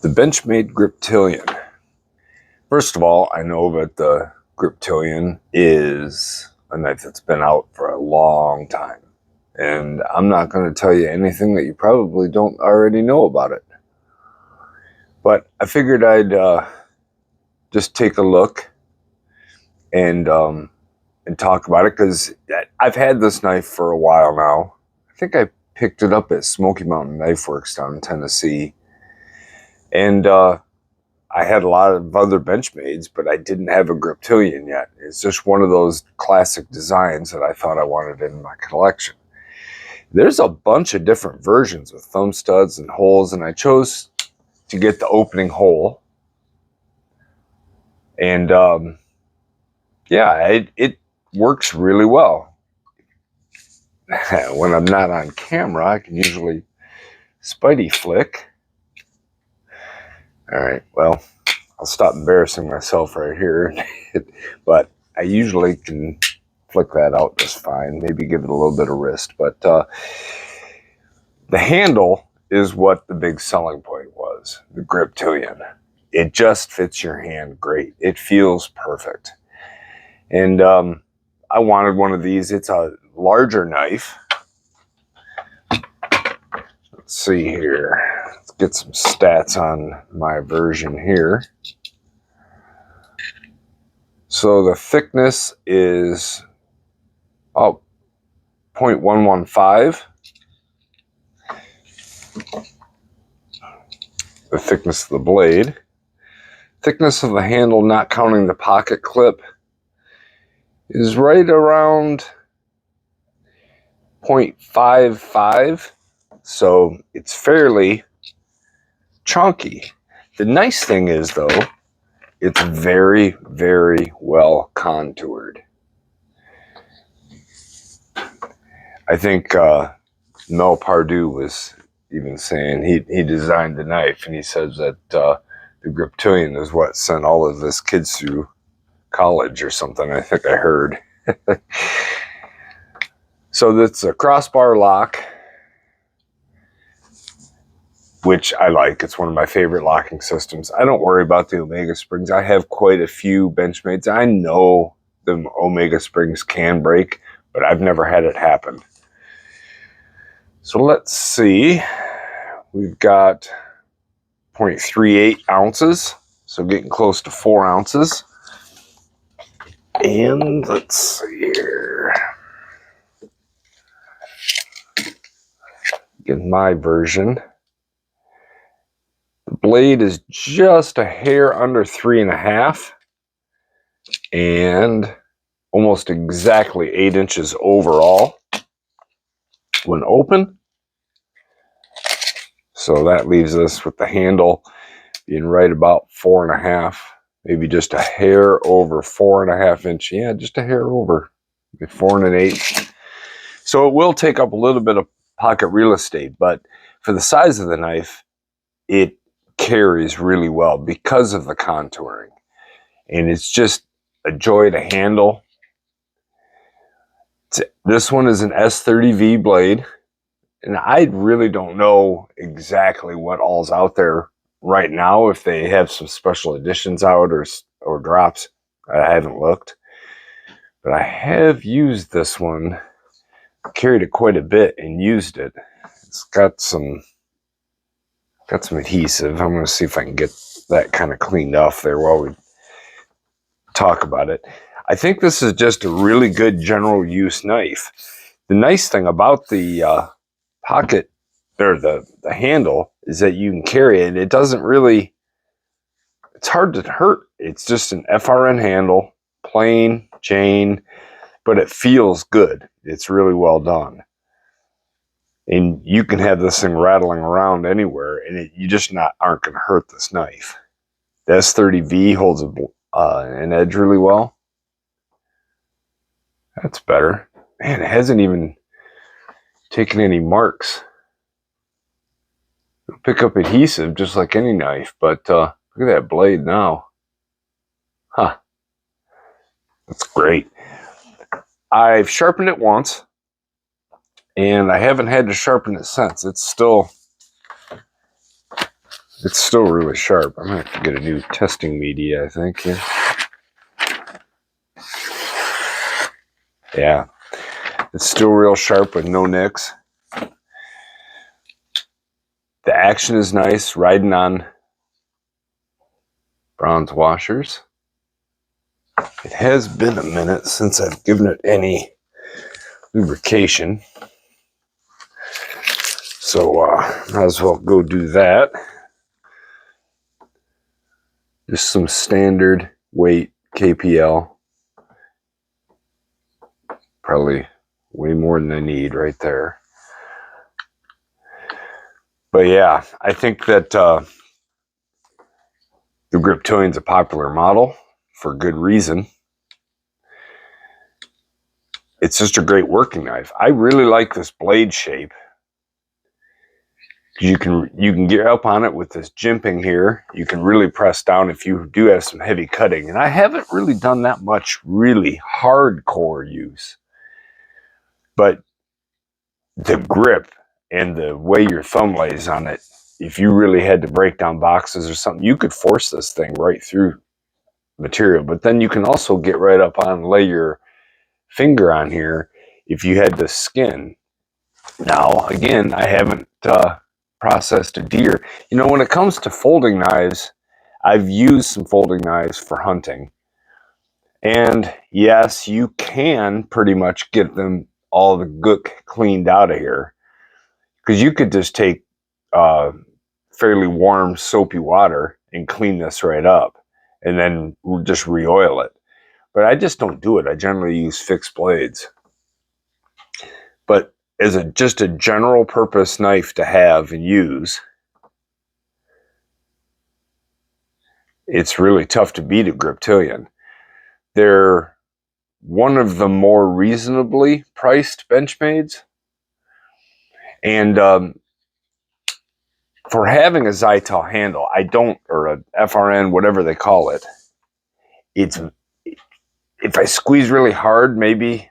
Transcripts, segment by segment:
The Benchmade Griptilian. First of all, I know that the Griptilian is a knife that's been out for a long time. And I'm not going to tell you anything that you probably don't already know about it. But I figured I'd just take a look and talk about it, because I've had this knife for a while now. I think I picked it up at Smoky Mountain Knife Works down in Tennessee. And I had a lot of other Benchmades, but I didn't have a Griptilian yet. It's just one of those classic designs that I thought I wanted in my collection. There's a bunch of different versions with thumb studs and holes, and I chose to get the opening hole. And yeah, it works really well. When I'm not on camera, I can usually spidey flick. All right, well, I'll stop embarrassing myself right here. But I usually can flick that out just fine. Maybe give it a little bit of wrist. But the handle is what the big selling point was, the Griptilian. It just fits your hand great. It feels perfect. And I wanted one of these. It's a larger knife. Let's see here. Let's get some stats on my version here. So the thickness is 0.115. The thickness of the blade. Thickness of the handle, not counting the pocket clip, is right around 0.55. So it's fairly chunky. The nice thing is, though, it's very, very well contoured. I think Mel Pardue was even saying he designed the knife, and he says that the Griptilian is what sent all of his kids through college or something. I think I heard. So that's a crossbar lock, which I like. It's one of my favorite locking systems. I don't worry about the Omega springs. I have quite a few Benchmades. I know the Omega springs can break, but I've never had it happen. So let's see. We've got 0.38 ounces, so getting close to 4 ounces. And let's see here. Get my version. The blade is just a hair under 3.5 and almost exactly 8 inches overall when open. So that leaves us with the handle being right about 4.5, maybe just a hair over 4.5 inch. Yeah, just a hair over, 4 1/8. So it will take up a little bit of pocket real estate, but for the size of the knife, it carries really well because of the contouring. And it's just a joy to handle. This one is an S30V blade, and I really don't know exactly what all's out there right now, if they have some special editions out or drops. I haven't looked, but I have used this one, carried it quite a bit and used it. It's got some adhesive. I'm going to see if I can get that kind of cleaned off there while we talk about it. I think this is just a really good general use knife. The nice thing about the pocket, or the handle, is that you can carry it. It doesn't really, it's hard to hurt. It's just an FRN handle, plain Jane, but it feels good. It's really well done. And you can have this thing rattling around anywhere, and you just aren't going to hurt this knife. The S30V holds an edge really well. That's better. Man, it hasn't even taken any marks. It'll pick up adhesive just like any knife, but look at that blade now. Huh. That's great. I've sharpened it once, and I haven't had to sharpen it since. It's still It's still really sharp. I'm going to have to get a new testing media, I think. Yeah. It's still real sharp with no nicks. The action is nice, riding on bronze washers. It has been a minute since I've given it any lubrication. So might as well go do that. Just some standard weight KPL. Probably way more than I need right there. But yeah, I think that the Griptilian is a popular model for good reason. It's just a great working knife. I really like this blade shape. You can get up on it with this jimping here. You can really press down if you do have some heavy cutting. And I haven't really done that much really hardcore use. But the grip and the way your thumb lays on it, if you really had to break down boxes or something, you could force this thing right through material. But then you can also get right up on and lay your finger on here if you had the skin. Now, again, I haven't processed a deer. You know, when it comes to folding knives, I've used some folding knives for hunting. And yes, you can pretty much get them all the gook cleaned out of here. Because you could just take fairly warm, soapy water and clean this right up. And then just re-oil it. But I just don't do it. I generally use fixed blades. But as just a general purpose knife to have and use, it's really tough to beat a Griptilian. They're one of the more reasonably priced Benchmades. And for having a Zytel handle, or a FRN, whatever they call it, if I squeeze really hard, maybe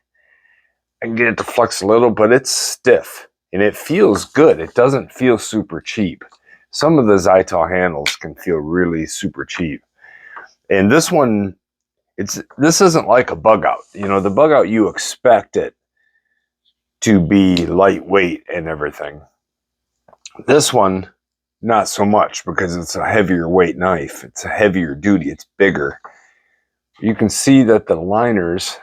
I can get it to flex a little, but it's stiff and it feels good. It doesn't feel super cheap. Some of the Zytel handles can feel really super cheap. And this one, this isn't like a bug out. You know, the bug out, you expect it to be lightweight and everything. This one, not so much, because it's a heavier weight knife. It's a heavier duty. It's bigger. You can see that the liners,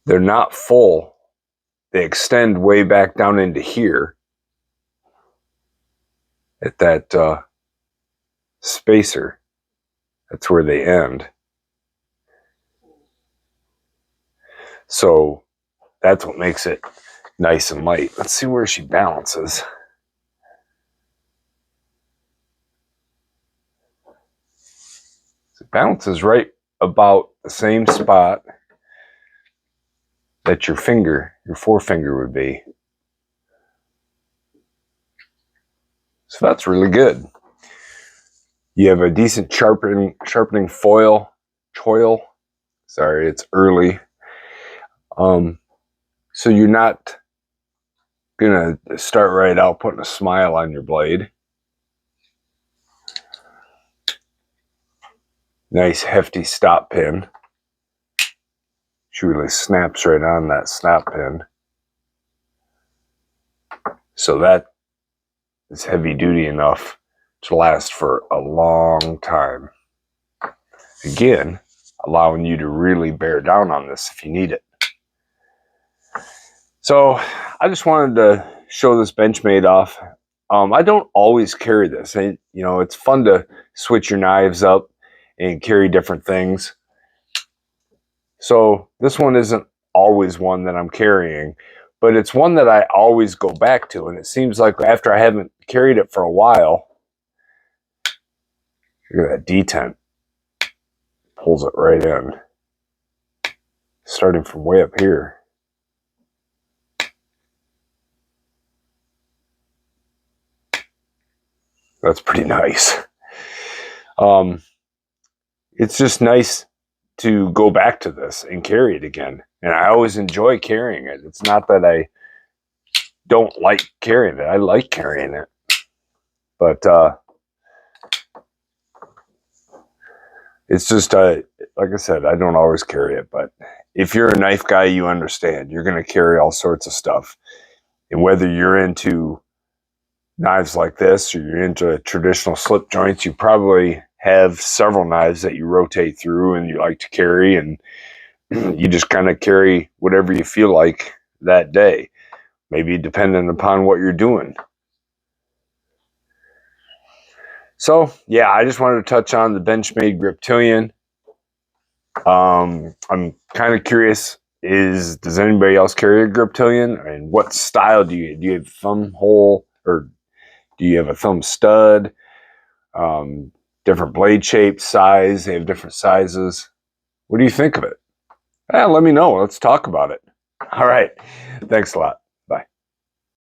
they're not full. They extend way back down into here at that spacer. That's where they end. So that's what makes it nice and light. Let's see where she balances. So it balances right about the same spot that your forefinger would be. So that's really good. You have a decent sharpening choil. Sorry, it's early. So you're not gonna start right out putting a smile on your blade. Nice hefty stop pin. She really snaps right on that snap pin. So that is heavy duty enough to last for a long time. Again, allowing you to really bear down on this if you need it. So I just wanted to show this Benchmade off. I don't always carry this. You know, it's fun to switch your knives up and carry different things. So this one isn't always one that I'm carrying, but it's one that I always go back to. And it seems like after I haven't carried it for a while, look at that detent. Pulls it right in. Starting from way up here. That's pretty nice. It's just nice to go back to this and carry it again. And I always enjoy carrying it. It's not that I don't like carrying it. I like carrying it. But it's just, like I said, I don't always carry it. But if you're a knife guy, you understand. You're going to carry all sorts of stuff. And whether you're into knives like this or you're into traditional slip joints, you probably have several knives that you rotate through and you like to carry. And you just kind of carry whatever you feel like that day, maybe depending upon what you're doing. So, yeah, I just wanted to touch on the Benchmade Griptilian. I'm kind of curious, does anybody else carry a Griptilian? And what style do you have thumb hole, or do you have a thumb stud? Different blade shape, size, they have different sizes. What do you think of it? Let me know. Let's talk about it. All right. Thanks a lot.